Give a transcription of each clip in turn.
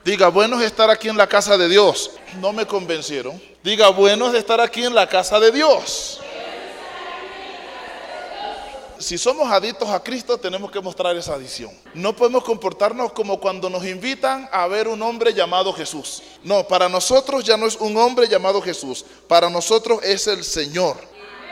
Diga, bueno es estar aquí en la casa de Dios. No me convencieron. Diga, bueno es estar aquí en la casa de Dios. Si somos adictos a Cristo, tenemos que mostrar esa adicción. No podemos comportarnos como cuando nos invitan a ver un hombre llamado Jesús. No, para nosotros ya no es un hombre llamado Jesús. Para nosotros es el Señor,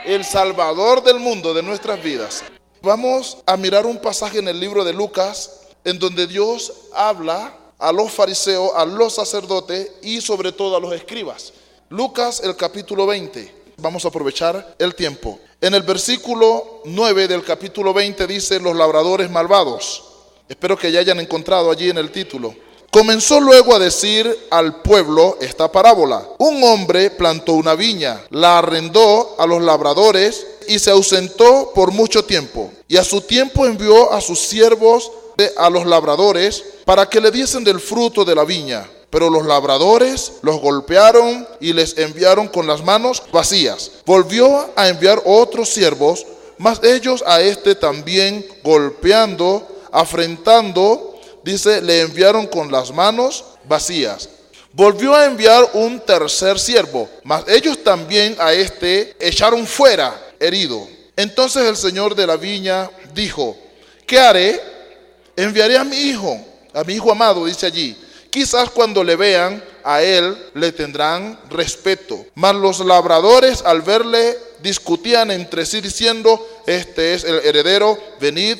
el Salvador del mundo, de nuestras vidas. Vamos a mirar un pasaje en el libro de Lucas, en donde Dios habla a los fariseos, a los sacerdotes y sobre todo a los escribas. Lucas, el capítulo 20. Vamos a aprovechar el tiempo. En el versículo 9 del capítulo 20 dice: los labradores malvados. Espero que ya hayan encontrado allí en el título. Comenzó luego a decir al pueblo esta parábola. Un hombre plantó una viña, la arrendó a los labradores y se ausentó por mucho tiempo. Y a su tiempo envió a sus siervos a los labradores para que le diesen del fruto de la viña. Pero los labradores los golpearon y les enviaron con las manos vacías. Volvió a enviar otros siervos, mas ellos a este también golpeando, afrentando, dice, le enviaron con las manos vacías. Volvió a enviar un tercer siervo, mas ellos también a este echaron fuera herido. Entonces el señor de la viña dijo: ¿qué haré? Enviaré a mi hijo amado, dice allí. Quizás cuando le vean a él le tendrán respeto. Mas los labradores al verle discutían entre sí diciendo: este es el heredero, venid,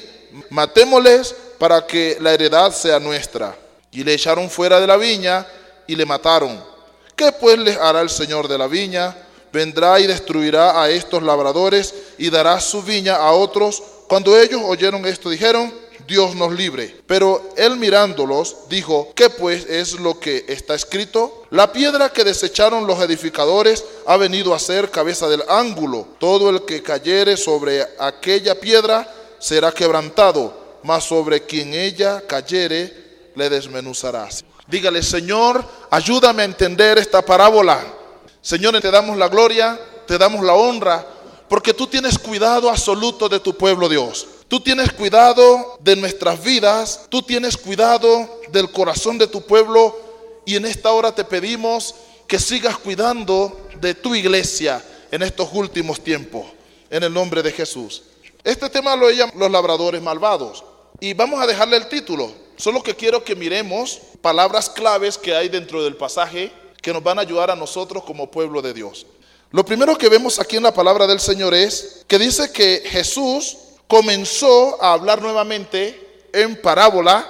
matémosles para que la heredad sea nuestra. Y le echaron fuera de la viña y le mataron. ¿Qué pues les hará el señor de la viña? Vendrá y destruirá a estos labradores y dará su viña a otros. Cuando ellos oyeron esto dijeron: Dios nos libre. Pero él mirándolos dijo: ¿qué pues es lo que está escrito? La piedra que desecharon los edificadores ha venido a ser cabeza del ángulo. Todo el que cayere sobre aquella piedra será quebrantado, mas sobre quien ella cayere le desmenuzarás. Dígale: Señor, ayúdame a entender esta parábola. Señor, te damos la gloria, te damos la honra, porque tú tienes cuidado absoluto de tu pueblo, Dios. Tú tienes cuidado de nuestras vidas, tú tienes cuidado del corazón de tu pueblo, y en esta hora te pedimos que sigas cuidando de tu iglesia en estos últimos tiempos, en el nombre de Jesús. Este tema lo llaman los labradores malvados, y vamos a dejarle el título. Solo que quiero que miremos palabras claves que hay dentro del pasaje que nos van a ayudar a nosotros como pueblo de Dios. Lo primero que vemos aquí en la palabra del Señor es que dice que Jesús comenzó a hablar nuevamente en parábola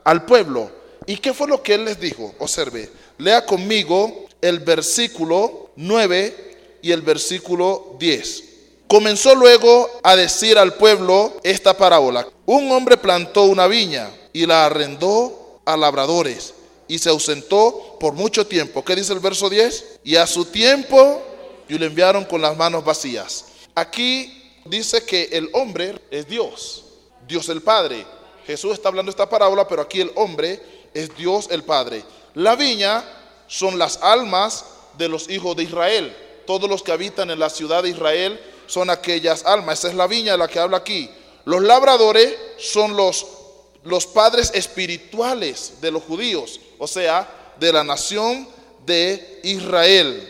al pueblo. ¿Y qué fue lo que él les dijo? Observe, lea conmigo el versículo 9 y el versículo 10. Comenzó luego a decir al pueblo esta parábola. Un hombre plantó una viña y la arrendó a labradores y se ausentó por mucho tiempo. ¿Qué dice el verso 10? Y a su tiempo y le enviaron con las manos vacías. Aquí dice que el hombre es Dios, Dios el Padre. Jesús está hablando esta parábola, pero aquí el hombre es Dios el Padre. La viña son las almas de los hijos de Israel. Todos los que habitan en la ciudad de Israel son aquellas almas. Esa es la viña de la que habla aquí. Los labradores son los padres espirituales de los judíos, o sea, de la nación de Israel.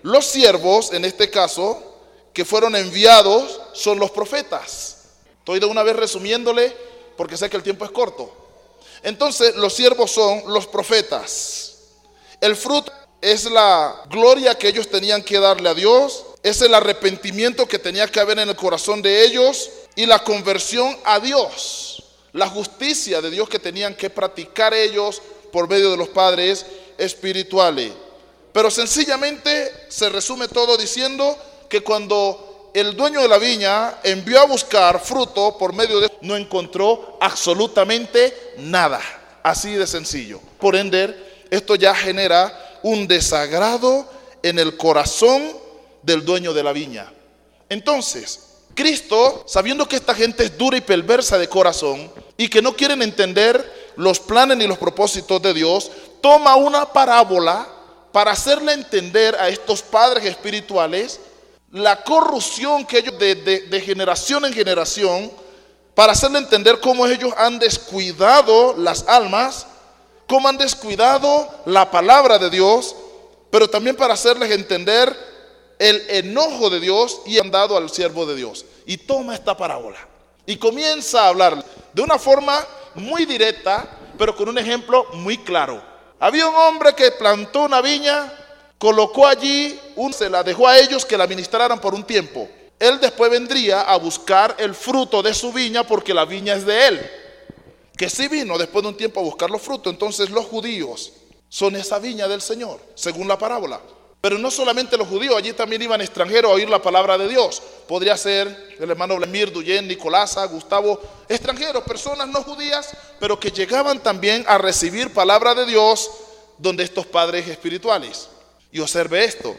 Los siervos, en este caso, que fueron enviados, son los profetas. Estoy de una vez resumiéndole porque sé que el tiempo es corto. Entonces, los siervos son los profetas. El fruto es la gloria que ellos tenían que darle a Dios, es el arrepentimiento que tenía que haber en el corazón de ellos y la conversión a Dios, la justicia de Dios que tenían que practicar ellos por medio de los padres espirituales. Pero sencillamente se resume todo diciendo que cuando el dueño de la viña envió a buscar fruto por medio de, no encontró absolutamente nada. Así de sencillo. Por ende, esto ya genera un desagrado en el corazón del dueño de la viña. Entonces, Cristo, sabiendo que esta gente es dura y perversa de corazón y que no quieren entender los planes ni los propósitos de Dios, toma una parábola para hacerle entender a estos padres espirituales la corrupción que ellos de generación en generación, para hacerle entender cómo ellos han descuidado las almas, cómo han descuidado la palabra de Dios, pero también para hacerles entender el enojo de Dios y han dado al siervo de Dios. Y toma esta parábola y comienza a hablar de una forma muy directa, pero con un ejemplo muy claro. Había un hombre que plantó una viña, colocó allí, se la dejó a ellos que la administraran por un tiempo. Él después vendría a buscar el fruto de su viña porque la viña es de él. Que sí vino después de un tiempo a buscar los frutos. Entonces los judíos son esa viña del Señor, según la parábola. Pero no solamente los judíos, allí también iban extranjeros a oír la palabra de Dios. Podría ser el hermano Vladimir, Duyen, Nicolasa, Gustavo, extranjeros, personas no judías, pero que llegaban también a recibir palabra de Dios donde estos padres espirituales. Y observe esto.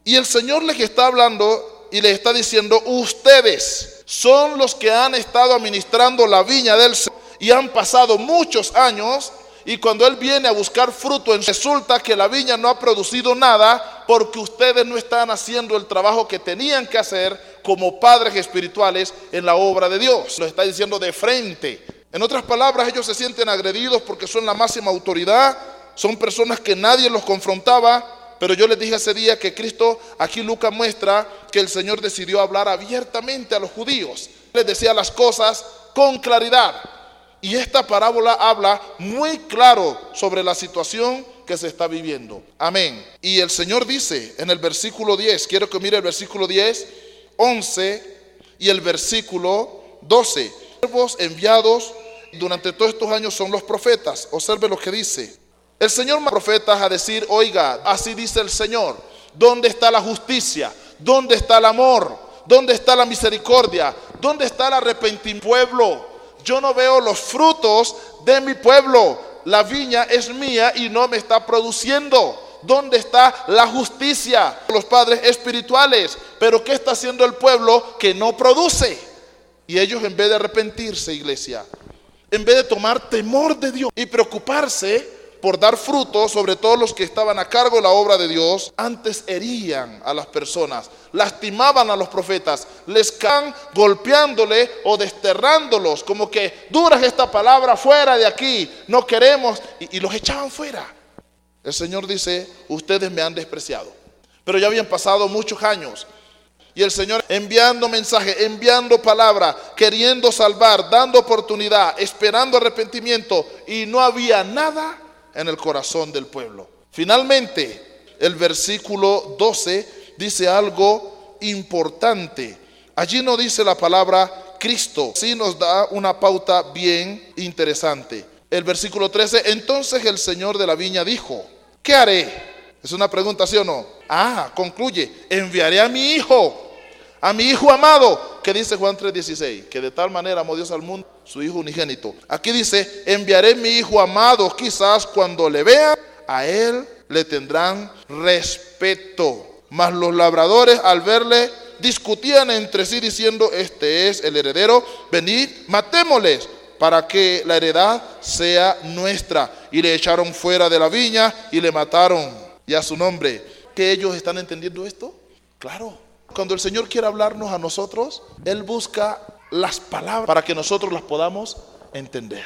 Y el Señor les está hablando y les está diciendo, ustedes son los que han estado administrando la viña del Señor y han pasado muchos años. Y cuando Él viene a buscar fruto, resulta que la viña no ha producido nada porque ustedes no están haciendo el trabajo que tenían que hacer como padres espirituales en la obra de Dios. Lo está diciendo de frente. En otras palabras, ellos se sienten agredidos porque son la máxima autoridad, son personas que nadie los confrontaba. Pero yo les dije ese día que Cristo, aquí Lucas muestra que el Señor decidió hablar abiertamente a los judíos. Les decía las cosas con claridad. Y esta parábola habla muy claro sobre la situación que se está viviendo. Amén. Y el Señor dice en el versículo 10, quiero que mire el versículo 10, 11 y el versículo 12. Siervos enviados durante todos estos años son los profetas. Observe lo que dice. El Señor manda profetas a decir, oiga, así dice el Señor. ¿Dónde está la justicia? ¿Dónde está el amor? ¿Dónde está la misericordia? ¿Dónde está el arrepentimiento? Pueblo, yo no veo los frutos de mi pueblo. La viña es mía y no me está produciendo. ¿Dónde está la justicia? Los padres espirituales. Pero ¿qué está haciendo el pueblo que no produce? Y ellos, en vez de arrepentirse, iglesia, en vez de tomar temor de Dios y preocuparse por dar fruto, sobre todo los que estaban a cargo de la obra de Dios, antes herían a las personas, lastimaban a los profetas, les caen golpeándole o desterrándolos, como que duras esta palabra, fuera de aquí, no queremos, y los echaban fuera. El Señor dice, ustedes me han despreciado. Pero ya habían pasado muchos años y el Señor enviando mensaje, enviando palabra, queriendo salvar, dando oportunidad, esperando arrepentimiento, y no había nada en el corazón del pueblo. Finalmente, el versículo 12 dice algo importante. Allí no dice la palabra Cristo, sí nos da una pauta bien interesante. El versículo 13, entonces el Señor de la viña dijo, ¿qué haré? Es una pregunta, ¿sí o no? Concluye, enviaré a mi hijo amado, que dice Juan 3:16, que de tal manera amó Dios al mundo, su hijo unigénito. Aquí dice, enviaré mi hijo amado, quizás cuando le vean, a él le tendrán respeto. Mas los labradores al verle discutían entre sí diciendo, este es el heredero, venid, matémosles para que la heredad sea nuestra. Y le echaron fuera de la viña y le mataron. Y a su nombre. ¿Que ellos están entendiendo esto? Claro. Cuando el Señor quiere hablarnos a nosotros, Él busca las palabras para que nosotros las podamos entender.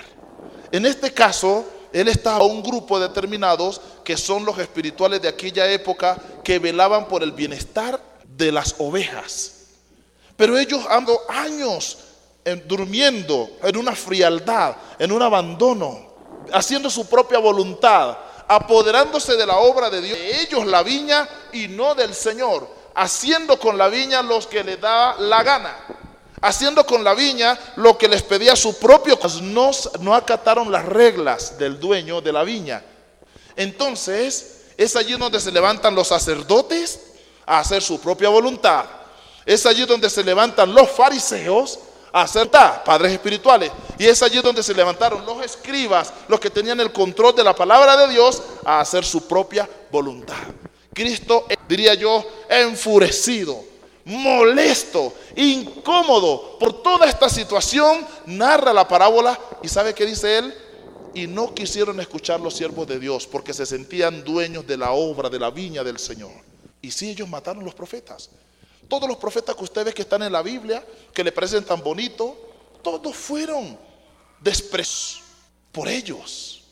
En este caso, Él está a un grupo determinados que son los espirituales de aquella época que velaban por el bienestar de las ovejas. Pero ellos han dado años durmiendo en una frialdad, en un abandono, haciendo su propia voluntad, apoderándose de la obra de Dios, de ellos la viña y no del Señor, haciendo con la viña los que les da la gana, haciendo con la viña lo que les pedía su propio corazón. No acataron las reglas del dueño de la viña. Entonces es allí donde se levantan los sacerdotes a hacer su propia voluntad. Es allí donde se levantan los fariseos a hacer padres espirituales. Y es allí donde se levantaron los escribas, los que tenían el control de la palabra de Dios, a hacer su propia voluntad. Cristo, diría yo, enfurecido, molesto, incómodo por toda esta situación, narra la parábola. ¿Y sabe qué dice él? Y no quisieron escuchar los siervos de Dios porque se sentían dueños de la obra, de la viña del Señor. Y sí, ellos mataron los profetas. Todos los profetas que ustedes que están en la Biblia, que le parecen tan bonitos, todos fueron despreciados por ellos.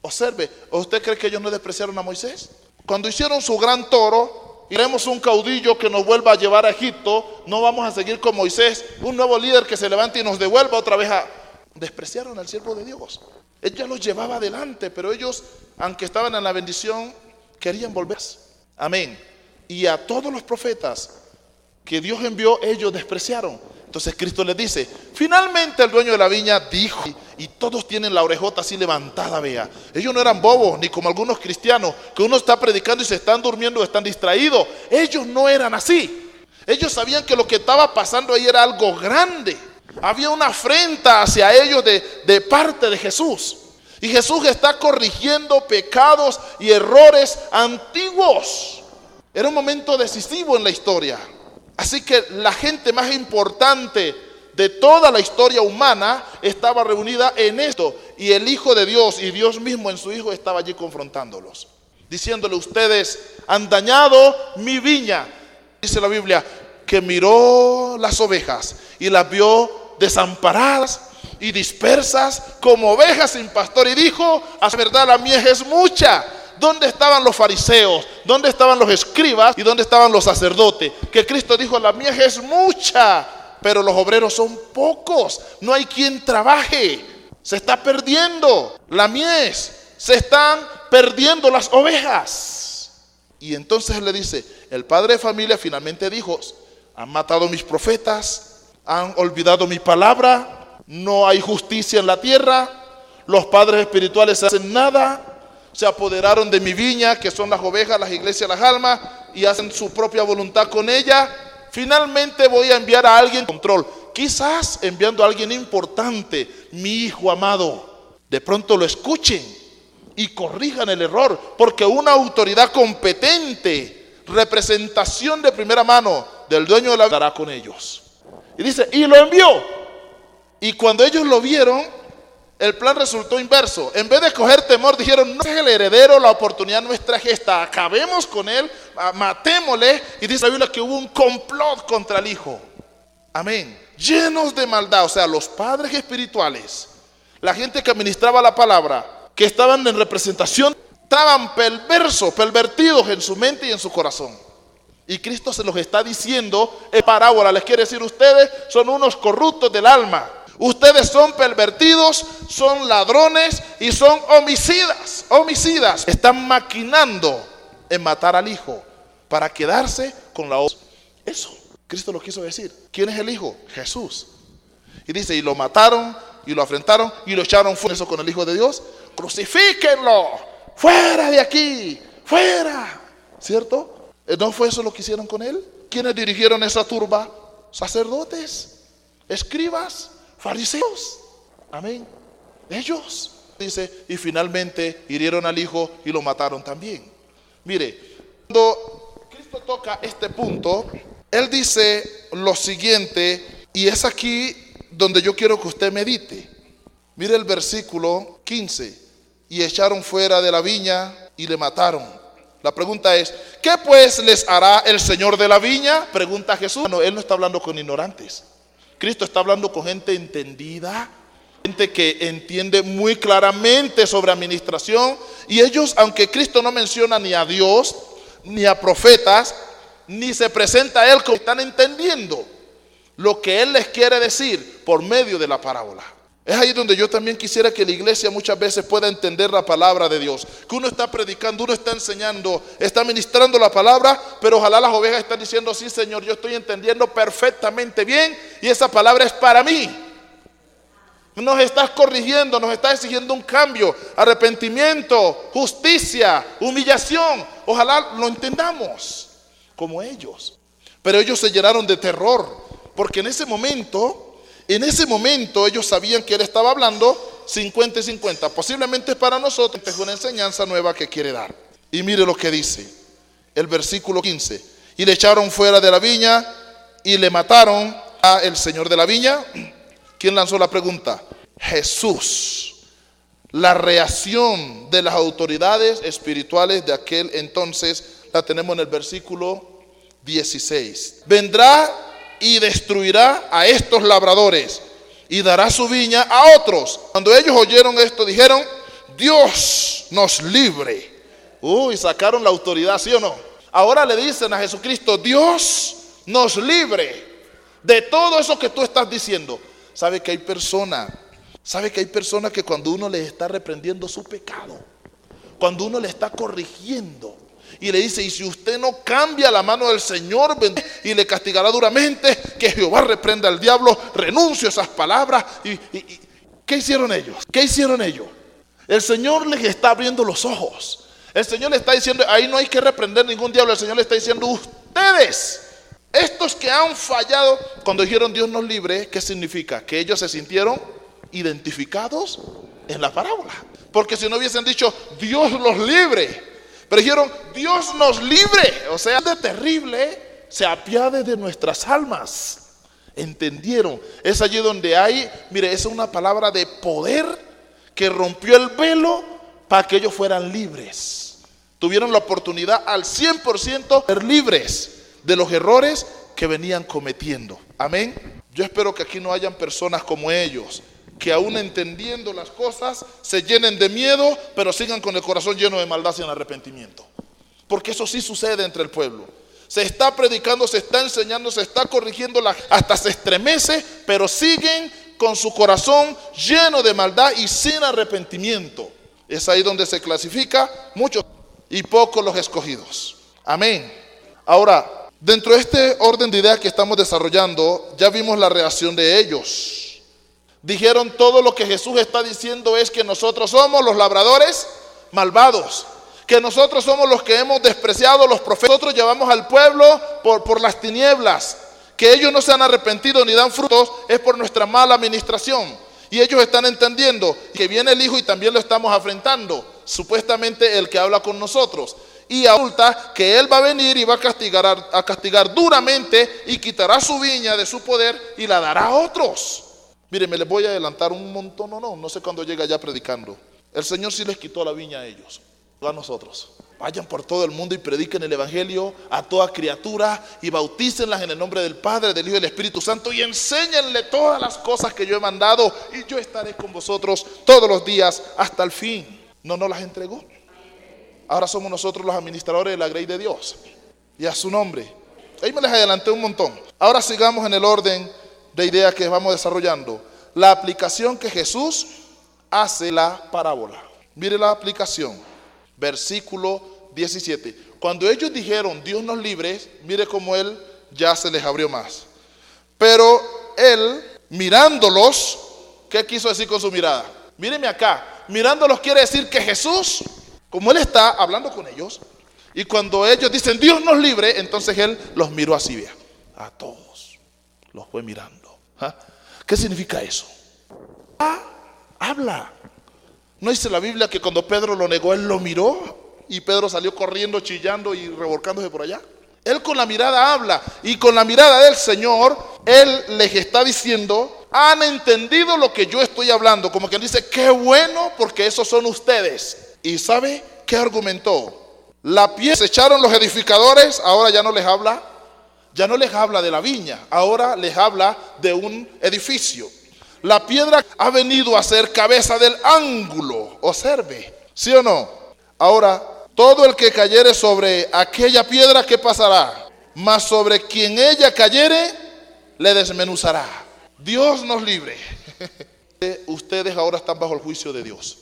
Observe, ¿usted cree que ellos no despreciaron a Moisés? Cuando hicieron su gran toro, y queremos un caudillo que nos vuelva a llevar a Egipto, no vamos a seguir con Moisés, un nuevo líder que se levante y nos devuelva otra vez a... Despreciaron al siervo de Dios. Él ya los llevaba adelante, pero ellos, aunque estaban en la bendición, querían volver. Amén. Y a todos los profetas que Dios envió, ellos despreciaron. Entonces Cristo les dice, finalmente el dueño de la viña dijo, y todos tienen la orejota así levantada, vea. Ellos no eran bobos, ni como algunos cristianos, que uno está predicando y se están durmiendo o están distraídos. Ellos no eran así. Ellos sabían que lo que estaba pasando ahí era algo grande. Había una afrenta hacia ellos de parte de Jesús. Y Jesús está corrigiendo pecados y errores antiguos. Era un momento decisivo en la historia. Así que la gente más importante de toda la historia humana estaba reunida en esto. Y el Hijo de Dios y Dios mismo en su Hijo estaba allí confrontándolos. Diciéndole, ustedes han dañado mi viña. Dice la Biblia que miró las ovejas y las vio desamparadas y dispersas como ovejas sin pastor. Y dijo, a la verdad la mies es mucha. ¿Dónde estaban los fariseos? ¿Dónde estaban los escribas? ¿Y dónde estaban los sacerdotes? Que Cristo dijo, la mies es mucha, pero los obreros son pocos. No hay quien trabaje. Se está perdiendo la mies. Se están perdiendo las ovejas. Y entonces él le dice, el padre de familia finalmente dijo, han matado mis profetas, han olvidado mi palabra, no hay justicia en la tierra, los padres espirituales no hacen nada. Se apoderaron de mi viña, que son las ovejas, las iglesias, las almas, y hacen su propia voluntad con ella. Finalmente voy a enviar a alguien control. Quizás enviando a alguien importante, mi hijo amado. De pronto lo escuchen y corrijan el error, porque una autoridad competente, representación de primera mano del dueño de la vida, estará con ellos. Y dice, y lo envió. Y cuando ellos lo vieron, el plan resultó inverso. En vez de coger temor, dijeron, no es el heredero, la oportunidad nuestra es esta, acabemos con él, matémosle. Y dice la Biblia que hubo un complot contra el hijo. Amén. Llenos de maldad, o sea, los padres espirituales, la gente que administraba la palabra, que estaban en representación, estaban pervertidos en su mente y en su corazón. Y Cristo se los está diciendo en parábola. Les quiere decir, ustedes son unos corruptos del alma. Ustedes son pervertidos, son ladrones y son homicidas. Están maquinando en matar al hijo para quedarse con la obra. Eso, Cristo lo quiso decir. ¿Quién es el hijo? Jesús. Y dice, y lo mataron y lo afrentaron y lo echaron fuera. Eso con el Hijo de Dios. Crucifíquenlo, fuera de aquí, fuera. ¿Cierto? ¿No fue eso lo que hicieron con él? ¿Quiénes dirigieron esa turba? Sacerdotes, escribas, fariseos. Amén. Ellos. Dice, y finalmente hirieron al hijo y lo mataron también. Mire, cuando Cristo toca este punto, él dice lo siguiente, y es aquí donde yo quiero que usted medite. Mire el versículo 15. Y echaron fuera de la viña y le mataron. La pregunta es, ¿qué pues les hará el Señor de la viña? Pregunta Jesús. No, él no está hablando con ignorantes. Cristo está hablando con gente entendida, gente que entiende muy claramente sobre administración. Y ellos, aunque Cristo no menciona ni a Dios, ni a profetas, ni se presenta a él, como están entendiendo lo que él les quiere decir por medio de la parábola. Es ahí donde yo también quisiera que la iglesia muchas veces pueda entender la palabra de Dios. Que uno está predicando, uno está enseñando, está ministrando la palabra, pero ojalá las ovejas están diciendo, sí Señor, yo estoy entendiendo perfectamente bien y esa palabra es para mí. Nos estás corrigiendo, nos estás exigiendo un cambio, arrepentimiento, justicia, humillación. Ojalá lo entendamos como ellos. Pero ellos se llenaron de terror, porque en ese momento ellos sabían que él estaba hablando 50 y 50. Posiblemente para nosotros es una enseñanza nueva que quiere dar. Y mire lo que dice el versículo 15. Y le echaron fuera de la viña y le mataron a el señor de la viña. ¿Quién lanzó la pregunta? Jesús. La reacción de las autoridades espirituales de aquel entonces la tenemos en el versículo 16. Vendrá y destruirá a estos labradores y dará su viña a otros. Cuando ellos oyeron esto, dijeron, Dios nos libre. Uy, sacaron la autoridad, ¿sí o no? Ahora le dicen a Jesucristo, Dios nos libre de todo eso que tú estás diciendo. ¿Sabe que hay personas que cuando uno les está reprendiendo su pecado, cuando uno le está corrigiendo y le dice, y si usted no cambia, la mano del Señor y le castigará duramente, que Jehová reprenda al diablo, renuncio a esas palabras? ¿Qué hicieron ellos? ¿Qué hicieron ellos? El Señor les está abriendo los ojos. El Señor le está diciendo, ahí no hay que reprender ningún diablo. El Señor le está diciendo, ustedes, estos que han fallado, cuando dijeron Dios nos libre, ¿qué significa? Que ellos se sintieron identificados en la parábola. Porque si no hubiesen dicho Dios los libre, pero dijeron Dios nos libre, o sea, de terrible, se apiade de nuestras almas. ¿Entendieron? Es allí donde hay, mire, esa es una palabra de poder que rompió el velo para que ellos fueran libres. Tuvieron la oportunidad al 100% de ser libres de los errores que venían cometiendo. Amén. Yo espero que aquí no hayan personas como ellos, que aún entendiendo las cosas se llenen de miedo, pero sigan con el corazón lleno de maldad sin arrepentimiento. Porque eso sí sucede entre el pueblo. Se está predicando, se está enseñando, se está corrigiendo, hasta se estremece, pero siguen con su corazón lleno de maldad y sin arrepentimiento. Es ahí donde se clasifica muchos y pocos los escogidos. Amén. Ahora, dentro de este orden de ideas que estamos desarrollando, ya vimos la reacción de ellos. Dijeron, todo lo que Jesús está diciendo es que nosotros somos los labradores malvados, que nosotros somos los que hemos despreciado a los profetas, nosotros llevamos al pueblo por las tinieblas, que ellos no se han arrepentido ni dan frutos, es por nuestra mala administración. Y ellos están entendiendo que viene el Hijo y también lo estamos afrentando, supuestamente el que habla con nosotros. Y resulta que Él va a venir y va a castigar duramente y quitará su viña de su poder y la dará a otros. Mire, me les voy a adelantar un montón, no sé cuándo llega ya predicando. El Señor sí les quitó la viña a ellos, no a nosotros. Vayan por todo el mundo y prediquen el evangelio a toda criatura y bautícenlas en el nombre del Padre, del Hijo y del Espíritu Santo y enséñenle todas las cosas que yo he mandado y yo estaré con vosotros todos los días hasta el fin. No nos las entregó. Ahora somos nosotros los administradores de la grey de Dios y a su nombre. Ahí me les adelanté un montón. Ahora sigamos en el orden de ideas que vamos desarrollando. La aplicación que Jesús hace la parábola. Mire la aplicación. Versículo 17. Cuando ellos dijeron Dios nos libre, mire cómo Él ya se les abrió más. Pero Él, mirándolos, ¿qué quiso decir con su mirada? Míreme acá. Mirándolos quiere decir que Jesús, como Él está hablando con ellos, y cuando ellos dicen Dios nos libre, entonces Él los miró así, vea, a todos los fue mirando. ¿Ah? ¿Qué significa eso? Habla. ¿No dice la Biblia que cuando Pedro lo negó, Él lo miró y Pedro salió corriendo, chillando y revolcándose por allá? Él con la mirada habla, y con la mirada del Señor Él les está diciendo, han entendido lo que yo estoy hablando, como quien dice, qué bueno, porque esos son ustedes. ¿Y sabe qué argumentó? La piedra se echaron los edificadores, ahora ya no les habla de la viña, ahora les habla de un edificio. La piedra ha venido a ser cabeza del ángulo, observe, ¿sí o no? Ahora, todo el que cayere sobre aquella piedra, ¿qué pasará? Mas sobre quien ella cayere, le desmenuzará. Dios nos libre. Ustedes ahora están bajo el juicio de Dios.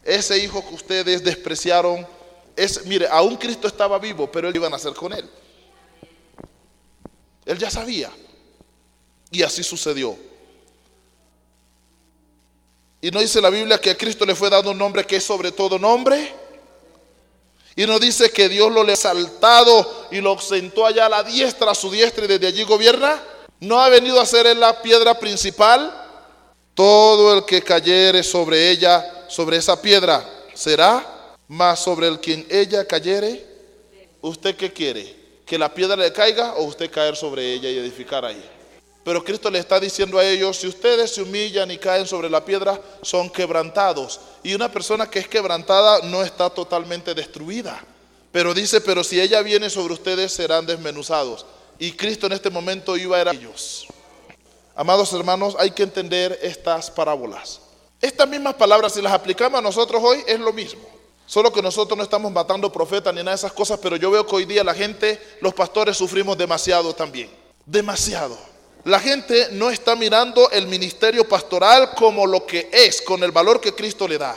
Ese hijo que ustedes despreciaron, mire, aún Cristo estaba vivo, pero Él iba a nacer con Él. Él ya sabía. Y así sucedió. Y no dice la Biblia que a Cristo le fue dado un nombre que es sobre todo nombre. Y no dice que Dios lo le ha exaltado y lo sentó allá a su diestra y desde allí gobierna. No ha venido a ser Él la piedra principal. Todo el que cayere sobre ella, sobre esa piedra, será, mas sobre el quien ella cayere, ¿usted qué quiere? ¿Que la piedra le caiga o usted caer sobre ella y edificar ahí? Pero Cristo le está diciendo a ellos, si ustedes se humillan y caen sobre la piedra, son quebrantados. Y una persona que es quebrantada no está totalmente destruida. Pero dice, pero si ella viene sobre ustedes, serán desmenuzados. Y Cristo en este momento iba a ir a ellos. Amados hermanos, hay que entender estas parábolas. Estas mismas palabras, si las aplicamos a nosotros hoy, es lo mismo. Solo que nosotros no estamos matando profetas ni nada de esas cosas, pero yo veo que hoy día la gente, los pastores, sufrimos demasiado también. Demasiado. La gente no está mirando el ministerio pastoral como lo que es, con el valor que Cristo le da.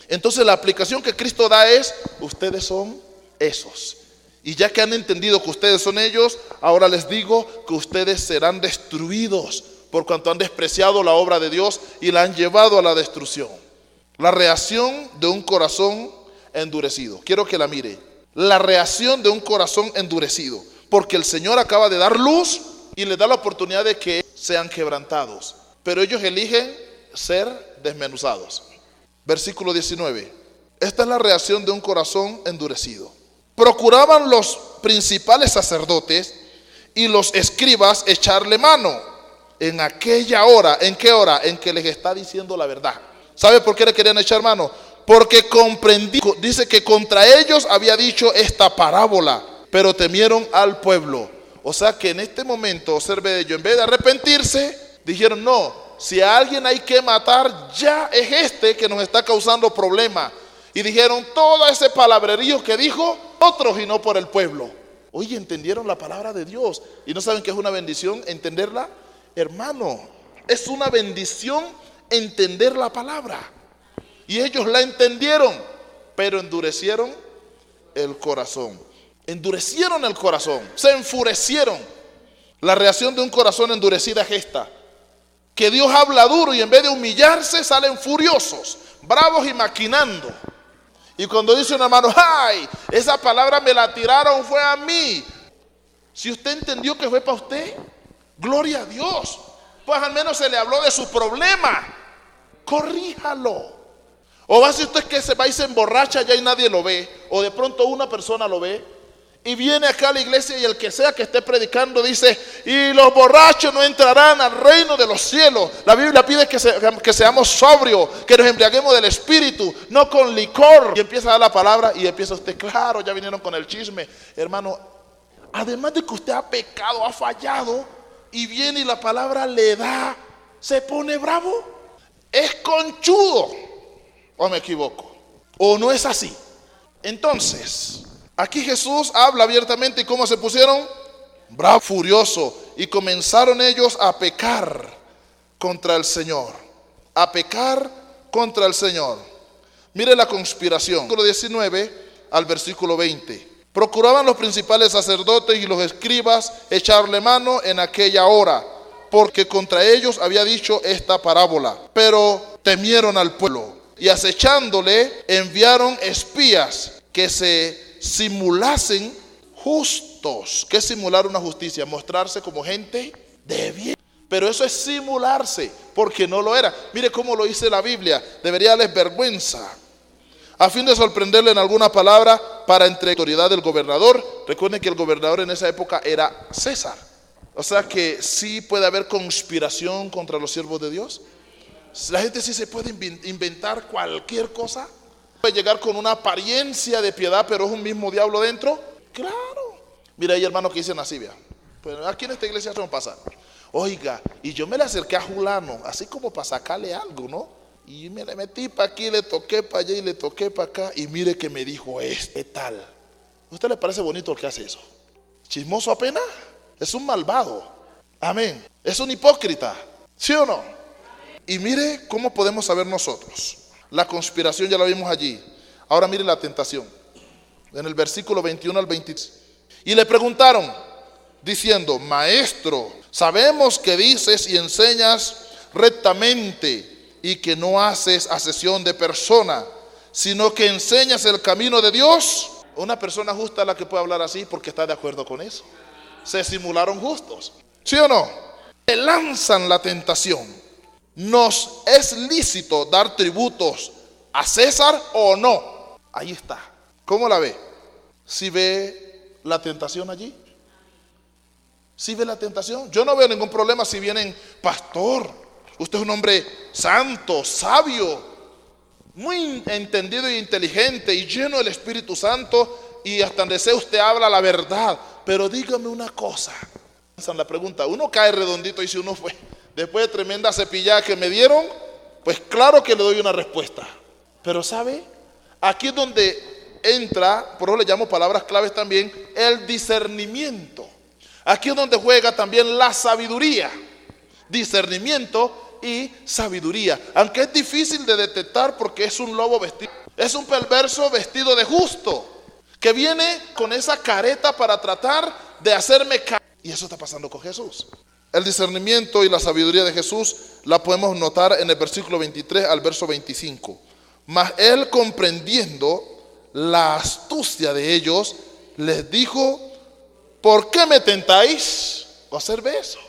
Entonces la aplicación que Cristo da es, ustedes son esos. Y ya que han entendido que ustedes son ellos, ahora les digo que ustedes serán destruidos por cuanto han despreciado la obra de Dios y la han llevado a la destrucción. La reacción de un corazón endurecido. Quiero que la mire. La reacción de un corazón endurecido. Porque el Señor acaba de dar luz y les da la oportunidad de que sean quebrantados. Pero ellos eligen ser desmenuzados. Versículo 19. Esta es la reacción de un corazón endurecido. Procuraban los principales sacerdotes y los escribas echarle mano en aquella hora. ¿En qué hora? En que les está diciendo la verdad. ¿Sabe por qué le querían echar mano? Porque comprendí, dice que contra ellos había dicho esta parábola, pero temieron al pueblo. O sea que en este momento, observe ellos, en vez de arrepentirse, dijeron no, si a alguien hay que matar, ya es este que nos está causando problemas. Y dijeron todo ese palabrerío que dijo otros y no por el pueblo. Oye, entendieron la palabra de Dios y no saben que es una bendición entenderla. Hermano, es una bendición entender la palabra. Y ellos la entendieron, pero endurecieron el corazón. Endurecieron el corazón, se enfurecieron. La reacción de un corazón endurecido es esta: que Dios habla duro y en vez de humillarse salen furiosos, bravos y maquinando. Y cuando dice un hermano, ay, esa palabra me la tiraron, fue a mí. Si usted entendió que fue para usted, gloria a Dios. Pues al menos se le habló de su problema. Corríjalo. O va a ser usted que se va y se emborracha ya y nadie lo ve. O de pronto una persona lo ve y viene acá a la iglesia y el que sea que esté predicando dice, y los borrachos no entrarán al reino de los cielos. La Biblia pide que seamos sobrios, que nos embriaguemos del Espíritu, no con licor. Y empieza a dar la palabra y empieza usted, claro, ya vinieron con el chisme. Hermano, además de que usted ha pecado, ha fallado, y viene y la palabra le da, se pone bravo. Es conchudo. ¿O me equivoco? ¿O no es así? Entonces, aquí Jesús habla abiertamente. ¿Y cómo se pusieron? Bravo, furioso. Y comenzaron ellos a pecar contra el Señor. A pecar contra el Señor. Mire la conspiración. Versículo 19 al versículo 20. Procuraban los principales sacerdotes y los escribas echarle mano en aquella hora, porque contra ellos había dicho esta parábola. Pero temieron al pueblo y acechándole enviaron espías que se simulasen justos. ¿Qué es simular una justicia? Mostrarse como gente de bien. Pero eso es simularse, porque no lo era. Mire cómo lo dice la Biblia. Debería darles vergüenza. A fin de sorprenderle en alguna palabra para entre autoridad del gobernador. Recuerden que el gobernador en esa época era César. O sea que sí puede haber conspiración contra los siervos de Dios. La gente sí se puede inventar cualquier cosa. Puede llegar con una apariencia de piedad, pero es un mismo diablo dentro. Claro. Mira, hay hermanos que dicen así, vea. Pues aquí en esta iglesia no pasa. Oiga, y yo me le acerqué a Julano, así como para sacarle algo, ¿no? Y me le metí para aquí, le toqué para allá y le toqué para acá. Y mire que me dijo ¿qué tal? ¿A usted le parece bonito el que hace eso? ¿Chismoso apenas? Es un malvado. Amén. Es un hipócrita. ¿Sí o no? Y mire cómo podemos saber nosotros. La conspiración ya la vimos allí. Ahora mire la tentación. En el versículo 21 al 23. Y le preguntaron, diciendo, Maestro, sabemos que dices y enseñas rectamente y que no haces acepción de persona, sino que enseñas el camino de Dios. Una persona justa es la que puede hablar así porque está de acuerdo con eso. Se simularon justos. ¿Sí o no? Le lanzan la tentación. ¿Nos es lícito dar tributos a César o no? Ahí está. ¿Cómo la ve? ¿Sí ve la tentación allí? ¿Sí ve la tentación? Yo no veo ningún problema si vienen, pastor, usted es un hombre santo, sabio, muy entendido e inteligente y lleno del Espíritu Santo, y hasta donde sea usted habla la verdad. Pero dígame una cosa. La pregunta, uno cae redondito y si uno fue, después de tremenda cepillada que me dieron, Pues claro que le doy una respuesta. Pero ¿sabe? Aquí es donde entra, por eso le llamo palabras claves también, el discernimiento. Aquí es donde juega también la sabiduría. Discernimiento y sabiduría. Aunque es difícil de detectar porque es un lobo vestido, es un perverso vestido de justo, que viene con esa careta para tratar de hacerme caer. Y eso está pasando con Jesús. El discernimiento y la sabiduría de Jesús la podemos notar en el versículo 23 al verso 25. Mas él, comprendiendo la astucia de ellos, les dijo: ¿por qué me tentáis? Observe eso.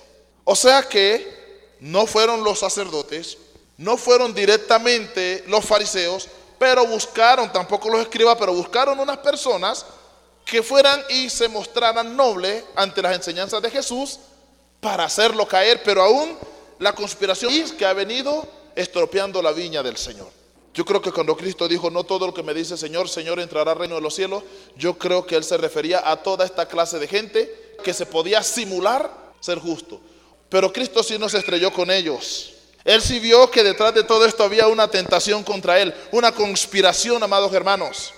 O sea que no fueron los sacerdotes, no fueron directamente los fariseos, pero buscaron, tampoco los escribas, pero buscaron unas personas que fueran y se mostraran nobles ante las enseñanzas de Jesús para hacerlo caer. Pero aún la conspiración es que ha venido estropeando la viña del Señor. Yo creo que cuando Cristo dijo: no todo el que me dice Señor, Señor entrará al reino de los cielos, yo creo que Él se refería a toda esta clase de gente que se podía simular ser justo. Pero Cristo sí no se estrelló con ellos. Él sí vio que detrás de todo esto había una tentación contra Él, una conspiración, amados hermanos.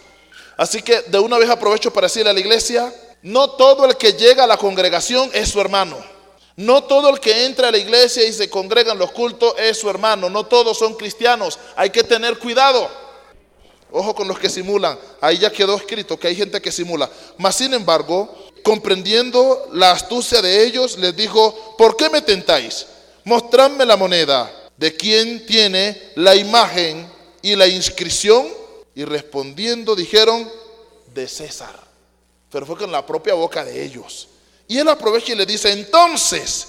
Así que de una vez aprovecho para decirle a la iglesia: no todo el que llega a la congregación es su hermano. No todo el que entra a la iglesia y se congrega en los cultos es su hermano. No todos son cristianos. Hay que tener cuidado. Ojo con los que simulan. Ahí ya quedó escrito que hay gente que simula. Mas sin embargo, comprendiendo la astucia de ellos, les dijo: ¿por qué me tentáis? Mostradme la moneda de quien tiene la imagen y la inscripción. Y respondiendo dijeron: de César. Pero fue con la propia boca de ellos. Y él aprovecha y le dice: entonces,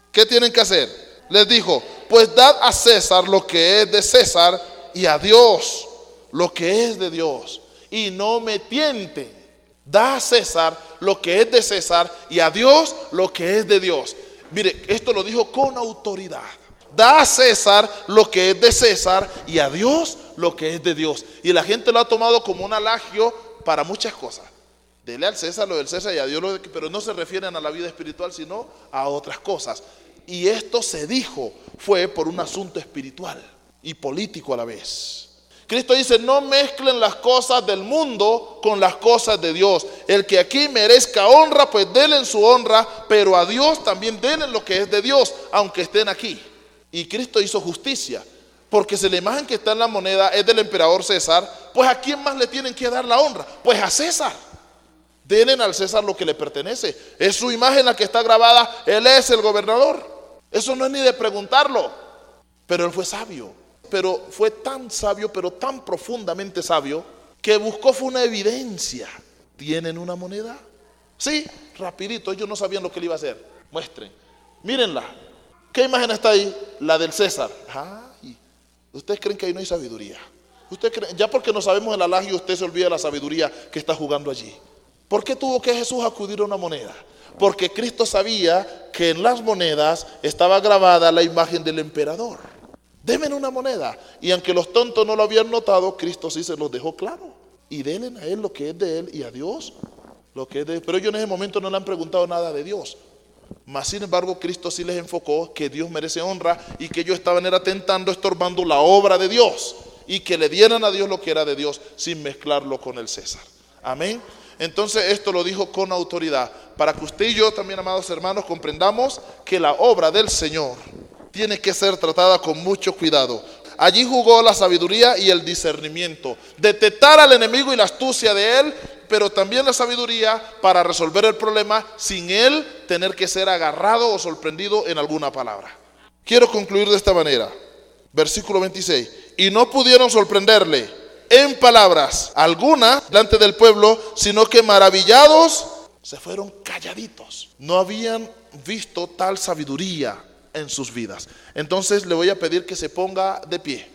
¿qué tienen que hacer? Les dijo: pues dad a César lo que es de César, y a Dios lo que es de Dios. Y no me tienten. Da a César lo que es de César, y a Dios lo que es de Dios. Mire, esto lo dijo con autoridad. Da a César lo que es de César, y a Dios lo que es de Dios. Y la gente lo ha tomado como un alagio para muchas cosas. Dele al César lo del César y a Dios lo de... Pero no se refieren a la vida espiritual, sino a otras cosas. Y esto se dijo, fue por un asunto espiritual y político a la vez. Cristo dice: no mezclen las cosas del mundo con las cosas de Dios. El que aquí merezca honra, pues denle su honra, pero a Dios también denle lo que es de Dios, aunque estén aquí. Y Cristo hizo justicia, porque si la imagen que está en la moneda es del emperador César, pues ¿a quién más le tienen que dar la honra? Pues a César. Denle al César lo que le pertenece. Es su imagen la que está grabada. Él es el gobernador. Eso no es ni de preguntarlo. Pero él fue sabio. Pero fue tan sabio, pero tan profundamente sabio, que buscó fue una evidencia. ¿Tienen una moneda? Sí, rapidito. Ellos no sabían lo que él iba a hacer. Muestren. Mírenla. ¿Qué imagen está ahí? La del César. Ay, ¿ustedes creen que ahí no hay sabiduría? ¿Ustedes creen? Ya porque no sabemos el alagio, usted se olvida de la sabiduría que está jugando allí. ¿Por qué tuvo que Jesús acudir a una moneda? Porque Cristo sabía que en las monedas estaba grabada la imagen del emperador. Denme una moneda. Y aunque los tontos no lo habían notado, Cristo sí se los dejó claro. Y denle a Él lo que es de Él, y a Dios lo que es de Él. Pero ellos en ese momento no le han preguntado nada de Dios. Mas sin embargo, Cristo sí les enfocó que Dios merece honra, y que ellos estaban atentando, estorbando la obra de Dios, y que le dieran a Dios lo que era de Dios sin mezclarlo con el César. Amén. Entonces esto lo dijo con autoridad, para que usted y yo también, amados hermanos, comprendamos que la obra del Señor tiene que ser tratada con mucho cuidado. Allí jugó la sabiduría y el discernimiento, detectar al enemigo y la astucia de él, pero también la sabiduría para resolver el problema sin él tener que ser agarrado o sorprendido en alguna palabra. Quiero concluir de esta manera. Versículo 26. Y no pudieron sorprenderle en palabras algunas delante del pueblo, sino que maravillados se fueron calladitos. No habían visto tal sabiduría en sus vidas. Entonces le voy a pedir que se ponga de pie.